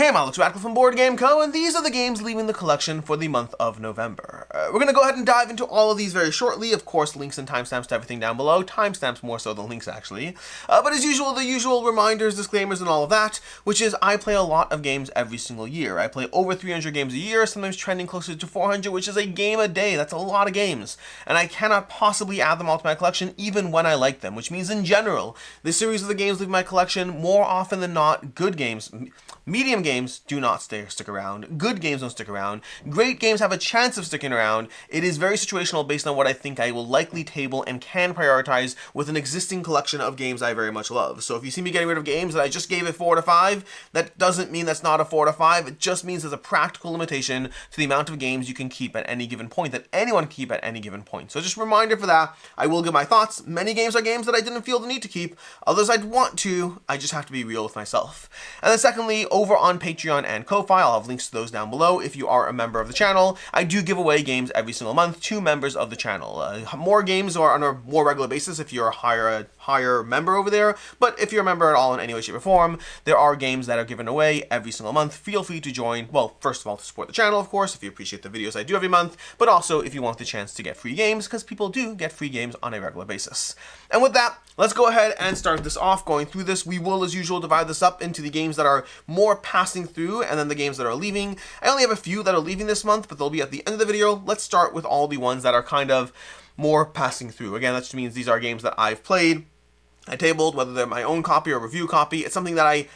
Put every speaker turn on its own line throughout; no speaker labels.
Hey, I'm Alex Radcliffe from Board Game Co., and these are the games leaving the collection for the month of November. We're going to go ahead and dive into all of these very shortly. Of course, links and timestamps to everything down below. Timestamps more so than links, actually. But as usual, the usual reminders, disclaimers, and all of that, which is I play a lot of games every single year. I play over 300 games a year, sometimes trending closer to 400, which is a game a day. That's a lot of games. And I cannot possibly add them all to my collection, even when I like them, which means in general, this series of the games leaving my collection, more often than not, good games, medium games do not stick around. Good games don't stick around. Great games have a chance of sticking around. It is very situational based on what I think I will likely table and can prioritize with an existing collection of games I very much love. So if you see me getting rid of games that I just gave it 4 to 5, that doesn't mean that's not a 4 to 5. It just means there's a practical limitation to the amount of games you can keep at any given point, that anyone can keep at any given point. So just a reminder for that. I will give my thoughts. Many games are games that I didn't feel the need to keep. Others I'd want to. I just have to be real with myself. And then secondly, over on Patreon and Ko-Fi, I'll have links to those down below. If you are a member of the channel, I do give away games every single month to members of the channel. More games are on a more regular basis if you're a higher member over there, but if you're a member at all in any way, shape, or form, there are games that are given away every single month. Feel free to join, well, first of all, to support the channel, of course, if you appreciate the videos I do every month, but also if you want the chance to get free games, because people do get free games on a regular basis. And with that, let's go ahead and start this off. Going through this, we will, as usual, divide this up into the games that are more passing through and then the games that are leaving. I only have a few that are leaving this month, but they'll be at the end of the video. Let's start with all the ones that are kind of more passing through. Again, that just means these are games that I've played, I tabled, whether they're my own copy or review copy. It's something that I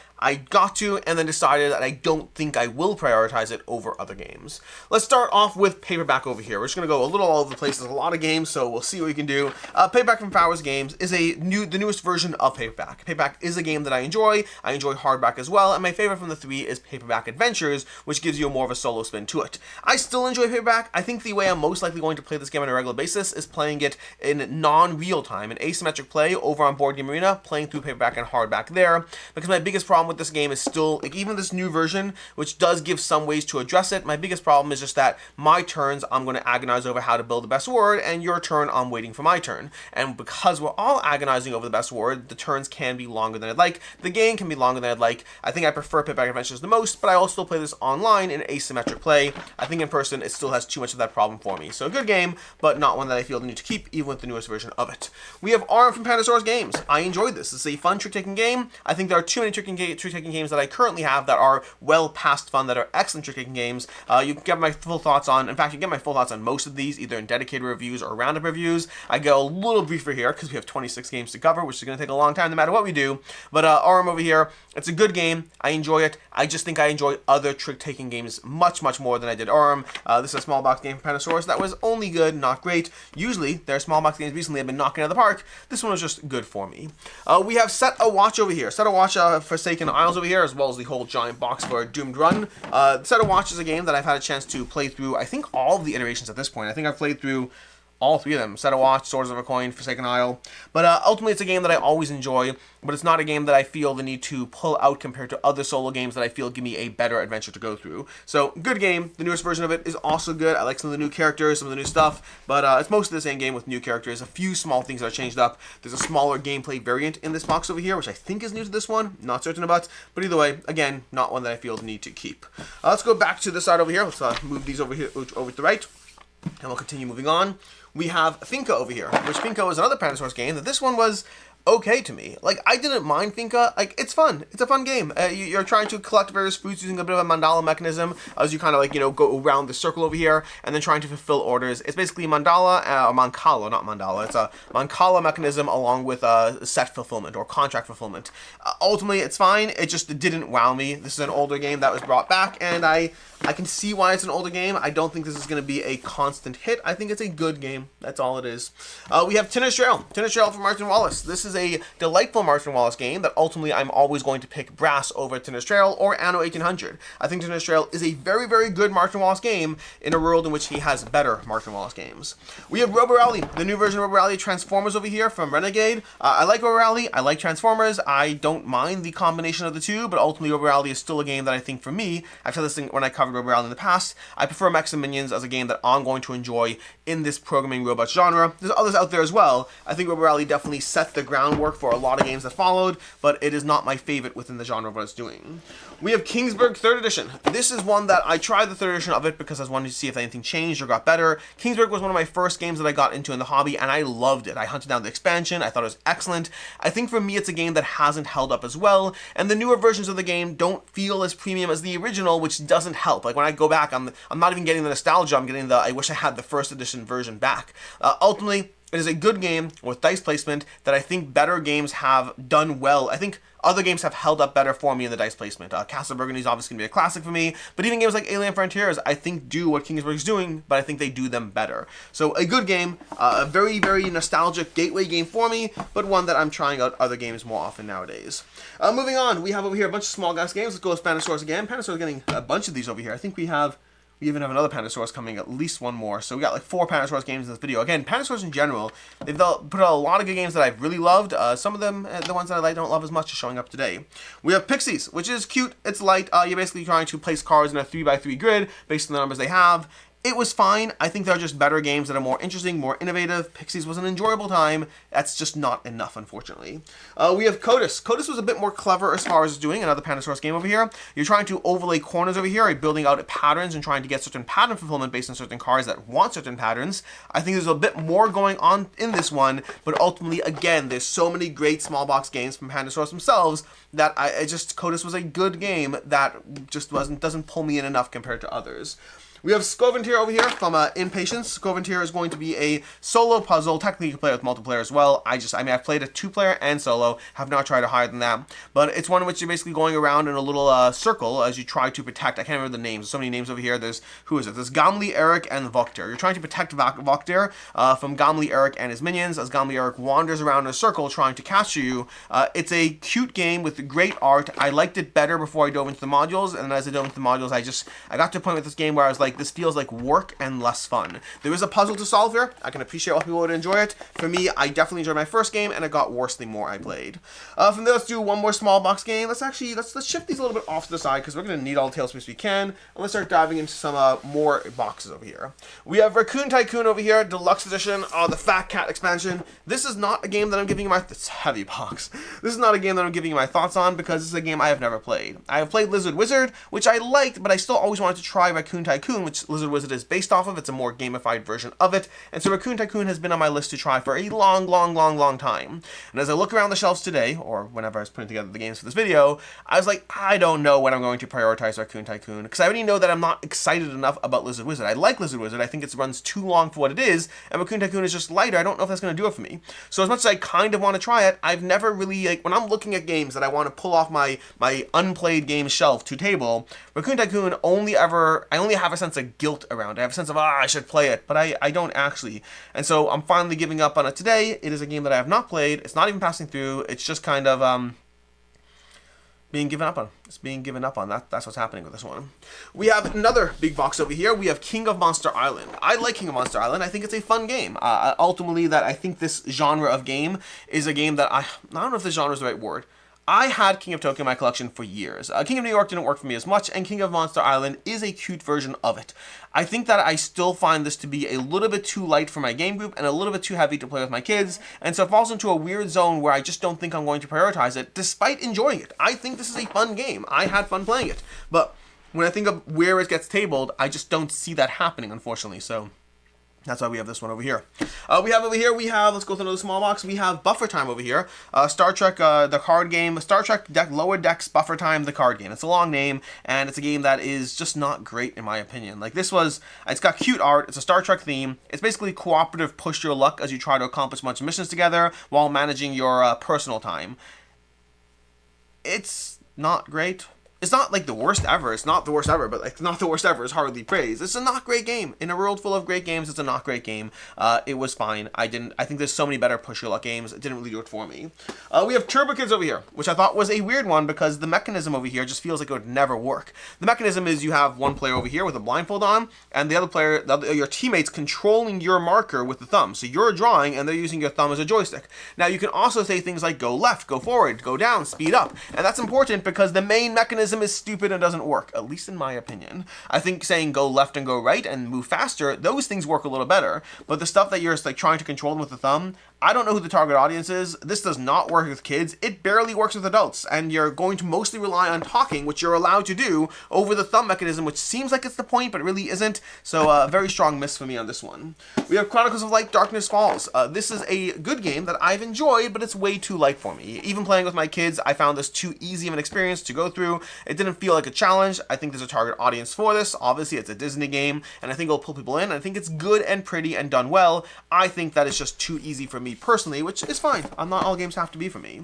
got to and then decided that I don't think I will prioritize it over other games. Let's start off with Paperback over here. We're just going to go a little all over the place. There's a lot of games, so we'll see what we can do. Paperback from Powers Games is the newest version of Paperback. Paperback is a game that I enjoy. I enjoy hardback as well, and my favorite from the three is Paperback Adventures, which gives you more of a solo spin to it. I still enjoy Paperback. I think the way I'm most likely going to play this game on a regular basis is playing it in non-real time, in asymmetric play over on Board Game Arena, playing through Paperback and hardback there, because my biggest problem with this game is still, like, even this new version, which does give some ways to address it, my biggest problem is just that my turns, I'm going to agonize over how to build the best word, and your turn, I'm waiting for my turn. And because we're all agonizing over the best word, the turns can be longer than I'd like. The game can be longer than I'd like. I think I prefer Paperback Adventures the most, but I also play this online in asymmetric play. I think in person, it still has too much of that problem for me. So a good game, but not one that I feel the need to keep, even with the newest version of it. We have Aurum from Pandasaurus Games. I enjoyed this. It's a fun trick-taking game. I think there are too many trick-taking games that I currently have that are well past fun, that are excellent trick-taking games. You can get my full thoughts on, in fact, you can get my full thoughts on most of these, either in dedicated reviews or roundup reviews. I go a little briefer here because we have 26 games to cover, which is going to take a long time no matter what we do. But Aurum over here, it's a good game. I enjoy it. I just think I enjoy other trick-taking games much, much more than I did Aurum. This is a small box game from Pandasaurus that was only good, not great. Usually, their small box games recently have been knocking out of the park. This one was just good for me. We have Set a Watch over here. Set a Watch Forsaken Isles over here, as well as the whole giant box for Doomed Run. Set a Watch is a game that I've had a chance to play through, I think, all of the iterations at this point. I think I've played through all three of them. Set a Watch, Swords of a Coin, Forsaken Isle. But ultimately, it's a game that I always enjoy, but it's not a game that I feel the need to pull out compared to other solo games that I feel give me a better adventure to go through. So, good game. The newest version of it is also good. I like some of the new characters, some of the new stuff, but it's mostly the same game with new characters. A few small things that are changed up. There's a smaller gameplay variant in this box over here, which I think is new to this one. Not certain about, but either way, again, not one that I feel the need to keep. Let's go back to this side over here. Let's move these over here over to the right, and we'll continue moving on. We have Finca over here, which Finca is another Pandasaurus game that this one was okay to me. Like, I didn't mind Finca. Like, it's fun. It's a fun game. You're trying to collect various fruits using a bit of a mandala mechanism as you kind of, like, you know, go around the circle over here and then trying to fulfill orders. It's basically mandala, or mancala, not mandala. It's a mancala mechanism along with set fulfillment or contract fulfillment. Ultimately, it's fine. It just didn't wow me. This is an older game that was brought back, and I can see why it's an older game. I don't think this is going to be a constant hit. I think it's a good game. That's all it is. We have Tinner's Trail. Tinner's Trail from Martin Wallace. This is a delightful Martin Wallace game that ultimately I'm always going to pick Brass over Tinner's Trail or Anno 1800. I think Tinner's Trail is a very, very good Martin Wallace game in a world in which he has better Martin Wallace games. We have Roborally, the new version of Roborally Transformers over here from Renegade. I like Roborally. I like Transformers. I don't mind the combination of the two, but ultimately Roborally is still a game that I think for me, I've said this thing when I covered Roborally in the past, I prefer Mechs and Minions as a game that I'm going to enjoy in this programming robot genre. There's others out there as well. I think Roborally definitely set the ground groundwork for a lot of games that followed, but it is not my favorite within the genre of what it's doing. We have Kingsburg 3rd Edition. This is one that I tried the 3rd edition of it because I was wanting to see if anything changed or got better. Kingsburg was one of my first games that I got into in the hobby, and I loved it. I hunted down the expansion. I thought it was excellent. I think for me, it's a game that hasn't held up as well, and the newer versions of the game don't feel as premium as the original, which doesn't help. Like, when I go back, I'm not even getting the nostalgia. I'm getting the, I wish I had the 1st edition version back. Ultimately, it is a good game with dice placement that I think better games have done well. I think other games have held up better for me in the dice placement. Castle Burgundy is obviously going to be a classic for me, but even games like Alien Frontiers, I think do what Kingsburg is doing, but I think they do them better. So a good game, a very, very nostalgic gateway game for me, but one that I'm trying out other games more often nowadays. Moving on, we have over here a bunch of small guys games. Let's go with Spanosaurus again. Spanosaurus getting a bunch of these over here. I think we even have another Pandasaurus coming, at least one more. So we got like 4 Pandasaurus games in this video. Again, Pandasaurus in general, they've put out a lot of good games that I've really loved. Some of them, the ones that I don't love as much, are showing up today. We have Pixies, which is cute. It's light. You're basically trying to place cards in a 3x3 grid based on the numbers they have. It was fine. I think there are just better games that are more interesting, more innovative. Pixies was an enjoyable time. That's just not enough, unfortunately. We have Codis. Codis was a bit more clever as far as doing another Pandasaurus game over here. You're trying to overlay corners over here. You're building out patterns and trying to get certain pattern fulfillment based on certain cards that want certain patterns. I think there's a bit more going on in this one, but ultimately, again, there's so many great small box games from Pandasaurus themselves that Codis was a good game that just doesn't pull me in enough compared to others. We have Skoventyr over here from Impatience. Skoventyr is going to be a solo puzzle. Technically, you can play it with multiplayer as well. I've played a 2-player and solo. Have not tried it higher than that. But it's one in which you're basically going around in a little circle as you try to protect. I can't remember the names. There's so many names over here. There's Gamli, Eric, and Vokter. You're trying to protect Vokter from Gamli, Eric, and his minions as Gamli, Eric wanders around in a circle trying to capture you. It's a cute game with great art. I liked it better before I dove into the modules, and as I dove into the modules, I got to a point with this game where I was like, this feels like work and less fun. There is a puzzle to solve here. I can appreciate why people would enjoy it. For me, I definitely enjoyed my first game, and it got worse the more I played. From there, let's do one more small box game. Let's shift these a little bit off to the side because we're going to need all the tail space we can. And let's start diving into some more boxes over here. We have Racoon Tycoon over here, Deluxe Edition, the Fat Cat expansion. This is not a game that I'm giving you it's heavy box. This is not a game that I'm giving you my thoughts on because this is a game I have never played. I have played Lizard Wizard, which I liked, but I still always wanted to try Racoon Tycoon, which Lizard Wizard is based off of. It's a more gamified version of it, and so Racoon Tycoon has been on my list to try for a long time. And as I look around the shelves today, or whenever I was putting together the games for this video, I was like, I don't know when I'm going to prioritize Racoon Tycoon, because I already know that I'm not excited enough about Lizard Wizard. I like Lizard Wizard. I think it runs too long for what it is, and Racoon Tycoon is just lighter. I don't know if that's going to do it for me. So as much as I kind of want to try it, I've never really, when I'm looking at games that I want to pull off my unplayed game shelf to table, Racoon Tycoon I only have a sense of guilt around. I have a sense of, I should play it, but I don't actually. And so I'm finally giving up on it today. It is a game that I have not played. It's not even passing through. It's just kind of being given up on. It's being given up on. That's what's happening with this one. We have another big box over here. We have King of Monster Island. I like King of Monster Island. I think it's a fun game. Ultimately, I think this genre of game is a game that I don't know if this genre is the right word. I had King of Tokyo in my collection for years. King of New York didn't work for me as much, and King of Monster Island is a cute version of it. I think that I still find this to be a little bit too light for my game group and a little bit too heavy to play with my kids, and so it falls into a weird zone where I just don't think I'm going to prioritize it, despite enjoying it. I think this is a fun game. I had fun playing it, but when I think of where it gets tabled, I just don't see that happening, unfortunately, so that's why we have this one over here. Let's go through another small box. We have Buffer Time over here. Star Trek, the card game. Star Trek Lower Decks Buffer Time, the card game. It's a long name, and it's a game that is just not great in my opinion. It's got cute art. It's a Star Trek theme. It's basically cooperative push your luck as you try to accomplish a bunch of missions together while managing your personal time. It's not great. It's not like the worst ever. It's not the worst ever, but like not the worst ever is hardly praise. It's a not great game. In a world full of great games, it's a not great game. It was fine. I think there's so many better push your luck games. It didn't really do it for me. We have Turbo Kids over here, which I thought was a weird one because the mechanism over here just feels like it would never work. The mechanism is you have one player over here with a blindfold on, and the other player, your teammates controlling your marker with the thumb. So you're drawing, and they're using your thumb as a joystick. Now you can also say things like go left, go forward, go down, speed up, and that's important because the main mechanism is stupid and doesn't work, at least in my opinion. I think saying go left and go right and move faster, those things work a little better, but the stuff that you're just like trying to control them with the thumb, I don't know who the target audience is. This does not work with kids. It barely works with adults, and you're going to mostly rely on talking, which you're allowed to do, over the thumb mechanism, which seems like it's the point, but it really isn't. So a very strong miss for me on this one. We have Chronicles of Light, Darkness Falls. This is a good game that I've enjoyed, but it's way too light for me. Even playing with my kids, I found this too easy of an experience to go through. It didn't feel like a challenge. I think there's a target audience for this. Obviously, it's a Disney game, and I think it'll pull people in. I think it's good and pretty and done well. I think that is just too easy for me personally, which is fine. Not all games have to be for me.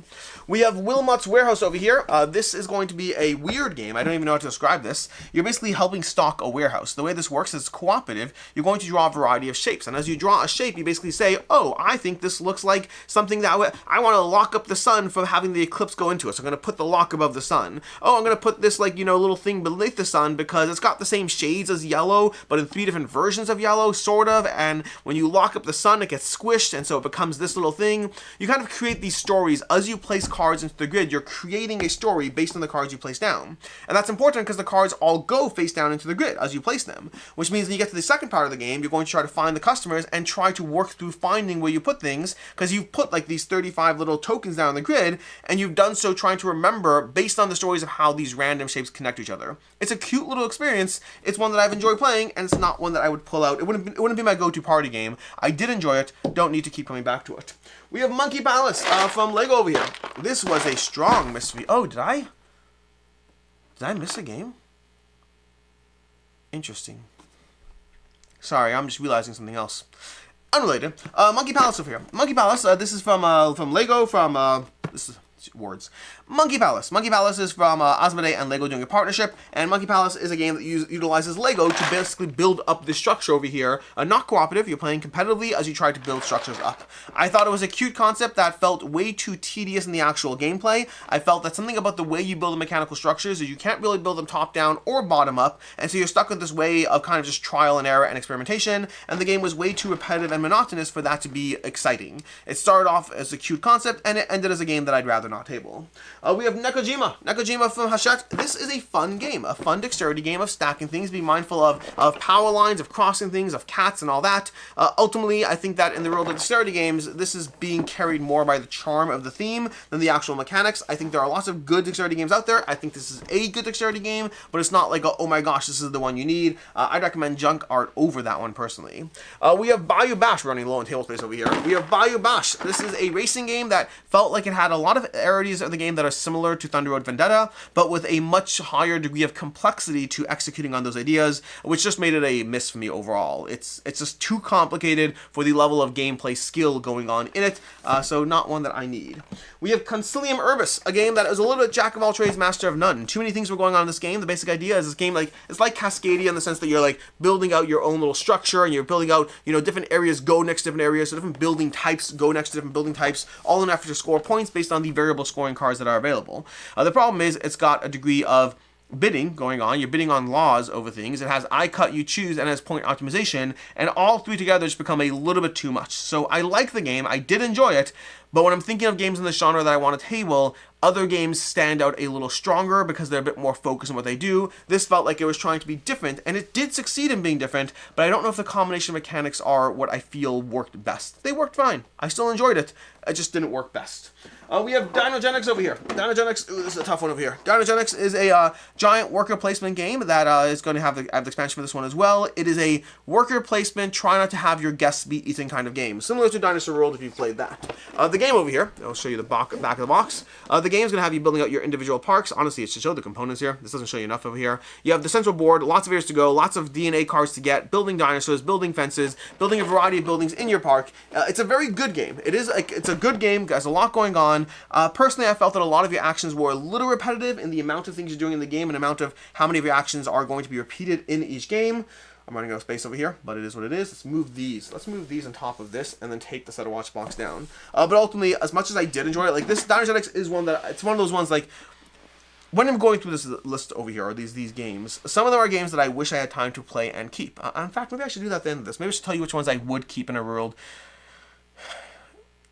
We have Wilmot's Warehouse over here. This is going to be a weird game. I don't even know how to describe this. You're basically helping stock a warehouse. The way this works is cooperative. You're going to draw a variety of shapes, and as you draw a shape, you basically say, oh, I think this looks like something that I want to lock up the sun from having the eclipse go into it. So I'm going to put the lock above the sun. Oh, I'm going to put this little thing beneath the sun because it's got the same shades as yellow, but in 3 different versions of yellow, sort of, and when you lock up the sun, it gets squished, and so it becomes this little thing. You kind of create these stories as you place cards into the grid. You're creating a story based on the cards you place down, and that's important because the cards all go face down into the grid as you place them, which means when you get to the second part of the game, you're going to try to find the customers and try to work through finding where you put things, because you've put like these 35 little tokens down the grid, and you've done so trying to remember based on the stories of how these random shapes connect to each other. It's a cute little experience. It's one that I've enjoyed playing, and it's not one that I would pull out. It wouldn't be my go-to party game. I did enjoy it. Don't need to keep coming back to it. We have Monkey Palace from Lego over here. This was a strong miss. Oh, did I miss a game? Interesting. Sorry, I'm just realizing something else. Unrelated. Monkey Palace over here. Monkey Palace. This is from Lego. This is words. Monkey Palace. Monkey Palace is from Asmodee and Lego doing a partnership, and Monkey Palace is a game that utilizes Lego to basically build up this structure over here. Not cooperative, you're playing competitively as you try to build structures up. I thought it was a cute concept that felt way too tedious in the actual gameplay. I felt that something about the way you build the mechanical structures is you can't really build them top down or bottom up, and so you're stuck with this way of kind of just trial and error and experimentation, and the game was way too repetitive and monotonous for that to be exciting. It started off as a cute concept, and it ended as a game that I'd rather not table. We have Nekojima. Nekojima from Hachette. This is a fun game, a fun dexterity game of stacking things, being mindful of power lines, of crossing things, of cats and all that. Ultimately, I think that in the world of dexterity games, this is being carried more by the charm of the theme than the actual mechanics. I think there are lots of good dexterity games out there. I think this is a good dexterity game, but it's not like, oh my gosh, this is the one you need. I'd recommend Junk Art over that one personally. We have Bayou Bash running low on table space over here. We have Bayou Bash. This is a racing game that felt like it had a lot of areas of the game that are similar to Thunder Road Vendetta, but with a much higher degree of complexity to executing on those ideas, which just made it a miss for me overall. It's just too complicated for the level of gameplay skill going on in it, so not one that I need. We have Concillium Urbis, a game that is a little bit jack of all trades, master of none. Too many things were going on in this game. The basic idea is this game, it's like Cascadia in the sense that you're building out your own little structure, and you're building out, different areas go next to different areas, so different building types go next to different building types, all in an effort to score points based on the variable scoring cards that are available. The problem is it's got a degree of bidding going on. You're bidding on laws over things. It has I cut, you choose, and it has point optimization, and all three together just become a little bit too much. So I like the game. I did enjoy it, but when I'm thinking of games in the genre that I want to table, other games stand out a little stronger because they're a bit more focused on what they do. This felt like it was trying to be different, and it did succeed in being different, but I don't know if the combination of mechanics are what I feel worked best. They worked fine. I still enjoyed it. It just didn't work best. We have Dinogenics over here. Dinogenics, this is a tough one over here. Dinogenics is a giant worker placement game that is going to have the expansion for this one as well. It is a worker placement, try not to have your guests be eaten kind of game, similar to Dinosaur World if you've played that. The game over here, I'll show you the back of the box. The game's going to have you building out your individual parks. Honestly, it should show the components here. This doesn't show you enough over here. You have the central board, lots of areas to go, lots of DNA cards to get, building dinosaurs, building fences, building a variety of buildings in your park. It's a very good game. It's a good game, there's a lot going on. Personally, I felt that a lot of your actions were a little repetitive in the amount of things you're doing in the game and amount of how many of your actions are going to be repeated in each game. I'm running out of space over here, but it is what it is. Let's move these. Let's move these on top of this and then take the set of watch box down. But ultimately, as much as I did enjoy it, this Dinogenics is one that, it's one of those ones when I'm going through this list over here, or these games, some of them are games that I wish I had time to play and keep. In fact, maybe I should do that at the end of this. Maybe I should tell you which ones I would keep in a world.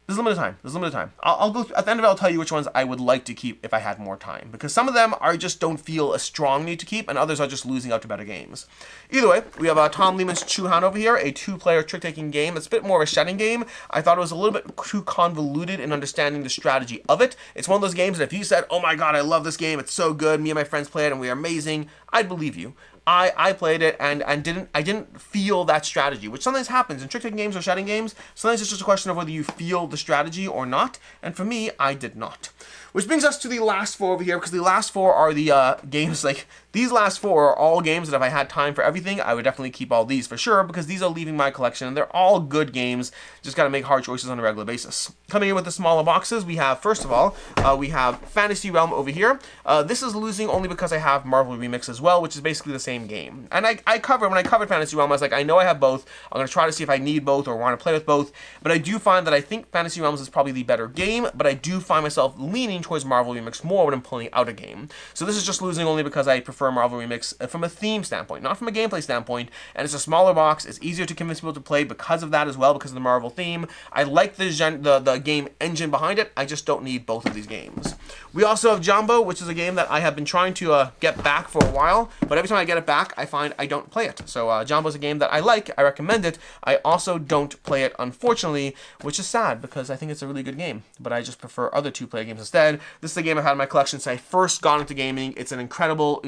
There's limited time. There's limited time. I'll go through, at the end of it, I'll tell you which ones I would like to keep if I had more time, because some of them I just don't feel a strong need to keep, and others are just losing out to better games. Either way, we have Tom Lehman's Chu Han over here, a 2-player trick-taking game. It's a bit more of a shedding game. I thought it was a little bit too convoluted in understanding the strategy of it. It's one of those games that if you said, "Oh my god, I love this game, it's so good, me and my friends play it and we are amazing," I'd believe you. I played it and didn't feel that strategy, which sometimes happens in trick-taking games or shedding games. Sometimes it's just a question of whether you feel the strategy or not, and for me, I did not. Which brings us to the last 4 over here, because the last 4 are the games, like, these last 4 are all games that if I had time for everything, I would definitely keep all these for sure, because these are leaving my collection, and they're all good games, just gotta make hard choices on a regular basis. Coming in with the smaller boxes, we have, first of all, we have Fantasy Realm over here. This is losing only because I have Marvel Remix as well, which is basically the same game. And when I covered Fantasy Realm, I was like, I know I have both, I'm gonna try to see if I need both or want to play with both, but I do find that I think Fantasy Realms is probably the better game, but I do find myself leaning towards Marvel Remix more when I'm pulling out a game. So this is just losing only because I prefer Marvel Remix from a theme standpoint, not from a gameplay standpoint, and it's a smaller box, it's easier to convince people to play because of that as well, because of the Marvel theme. I like the game engine behind it, I just don't need both of these games. We also have Jambo, which is a game that I have been trying to get back for a while, but every time I get it back, I find I don't play it. So Jambo is a game that I like, I recommend it, I also don't play it, unfortunately, which is sad, because I think it's a really good game, but I just prefer other 2-player games instead. This is a game I've had in my collection since I first got into gaming. It's an incredible,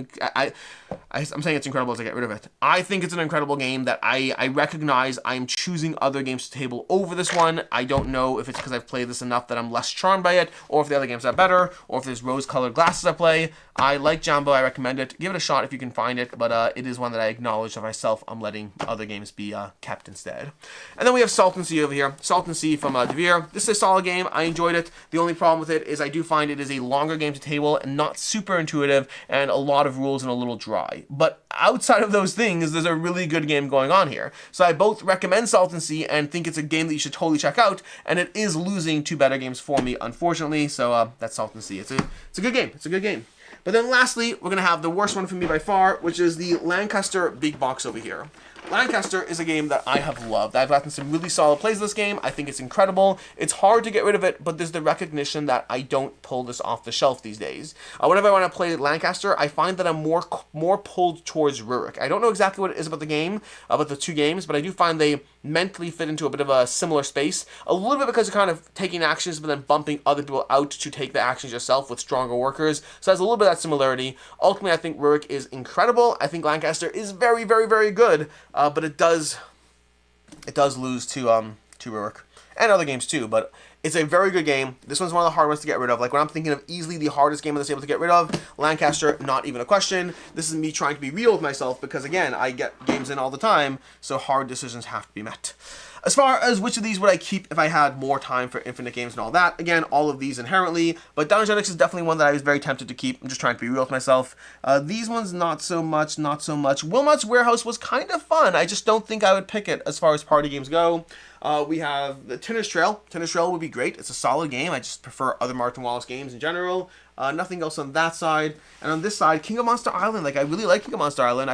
I'm saying it's incredible as I get rid of it. I think it's an incredible game that I recognize I'm choosing other games to table over this one. I don't know if it's because I've played this enough that I'm less charmed by it, or if the other games are better, or if there's rose-colored glasses I play. I like Jambo, I recommend it. Give it a shot if you can find it, but it is one that I acknowledge of myself. I'm letting other games be kept instead. And then we have Salton Sea over here. Salton Sea from Devere. This is a solid game. I enjoyed it. The only problem with it is I do find it is a longer game to table and not super intuitive and a lot of rules and a little dry. But outside of those things, there's a really good game going on here. So I both recommend Salton Sea and think it's a game that you should totally check out, and it is losing 2 better games for me, unfortunately. So that's Salton Sea. It's a good game. It's a good game. But then lastly, we're going to have the worst one for me by far, which is the Lancaster Big Box over here. Lancaster is a game that I have loved. I've gotten some really solid plays of this game. I think it's incredible. It's hard to get rid of it, but there's the recognition that I don't pull this off the shelf these days. Whenever I want to play Lancaster, I find that I'm more pulled towards Rurik. I don't know exactly what it is about the game, about the 2 games, but I do find they mentally fit into a bit of a similar space. A little bit because you're kind of taking actions, but then bumping other people out to take the actions yourself with stronger workers. So there's a little bit of that similarity. Ultimately, I think Rurik is incredible. I think Lancaster is very, very, very good. But it does lose to Rurik and other games too. But it's a very good game. This one's one of the hard ones to get rid of. Like when I'm thinking of easily the hardest game on this table to get rid of, Lancaster, not even a question. This is me trying to be real with myself because again, I get games in all the time, so hard decisions have to be met. As far as which of these would I keep if I had more time for infinite games and all that, again, all of these inherently, but Dinogenics is definitely one that I was very tempted to keep. I'm just trying to be real with myself. These ones, not so much. Wilmot's Warehouse was kind of fun. I just don't think I would pick it as far as party games go. We have the Tinner's Trail. Tinner's Trail would be great. It's a solid game. I just prefer other Martin Wallace games in general. Nothing else on that side. And on this side, King of Monster Island. Like, I really like King of Monster Island.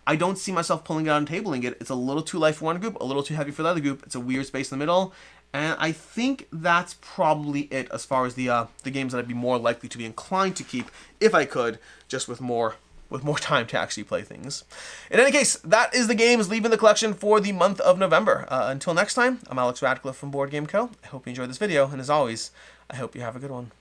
I don't see myself pulling it out and tabling it. It's a little too light for one group, a little too heavy for the other group. It's a weird space in the middle. And I think that's probably it as far as the games that I'd be more likely to be inclined to keep if I could, just with more time to actually play things. In any case, that is the games leaving the collection for the month of November. Until next time, I'm Alex Radcliffe from Board Game Co. I hope you enjoyed this video, and as always, I hope you have a good one.